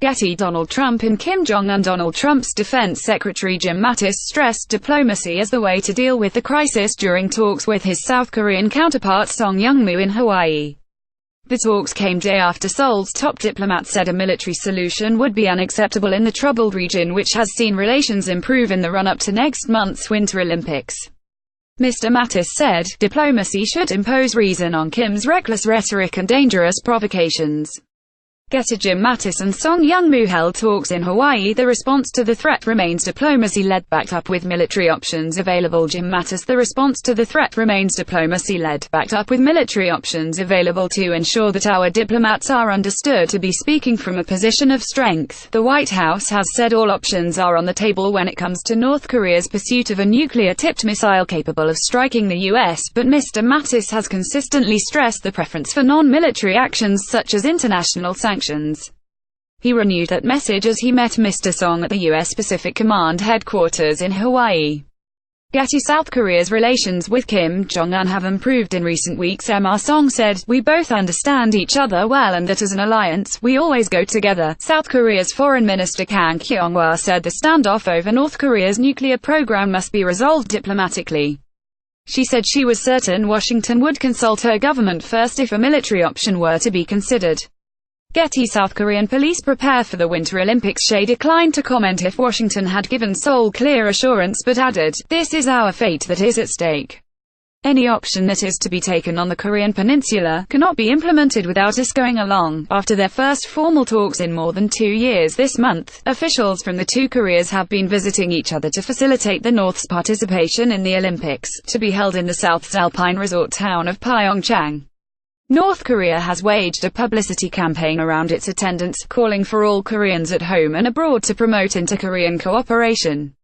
Getty. Donald Trump and Kim Jong-un. Donald Trump's defense secretary Jim Mattis stressed diplomacy as the way to deal with the crisis during talks with his South Korean counterpart Song Young-moo in Hawaii. The talks came day after Seoul's top diplomat said a military solution would be unacceptable in the troubled region, which has seen relations improve in the run-up to next month's Winter Olympics. Mr. Mattis said, diplomacy should impose reason on Kim's reckless rhetoric and dangerous provocations. GETTYJim. Mattis and Song Young-moo held talks in Hawaii. The response to the threat remains diplomacy-led, backed up with military options available. Jim Mattis. The response to the threat remains diplomacy-led, backed up with military options available to ensure that our diplomats are understood to be speaking from a position of strength. The White House has said all options are on the table when it comes to North Korea's pursuit of a nuclear-tipped missile capable of striking the US, but Mr. Mattis has consistently stressed the preference for non-military actions such as international sanctions. He renewed that message as he met Mr. Song at the U.S. Pacific Command headquarters in Hawaii. Getty. South Korea's relations with Kim Jong-un have improved in recent weeks. Mr. Song said, "We both understand each other well and that as an alliance, we always go together." South Korea's Foreign Minister Kang Kyung-wha said the standoff over North Korea's nuclear program must be resolved diplomatically. She said she was certain Washington would consult her government first if a military option were to be considered. Getty. South Korean police prepare for the Winter Olympics. She declined to comment if Washington had given Seoul clear assurance, but added, "This is our fate that is at stake. Any option that is to be taken on the Korean peninsula cannot be implemented without us going along." After their first formal talks in more than 2 years this month, officials from the two Koreas have been visiting each other to facilitate the North's participation in the Olympics, to be held in the South's alpine resort town of Pyeongchang. North Korea has waged a publicity campaign around its attendance, calling for all Koreans at home and abroad to promote inter-Korean cooperation.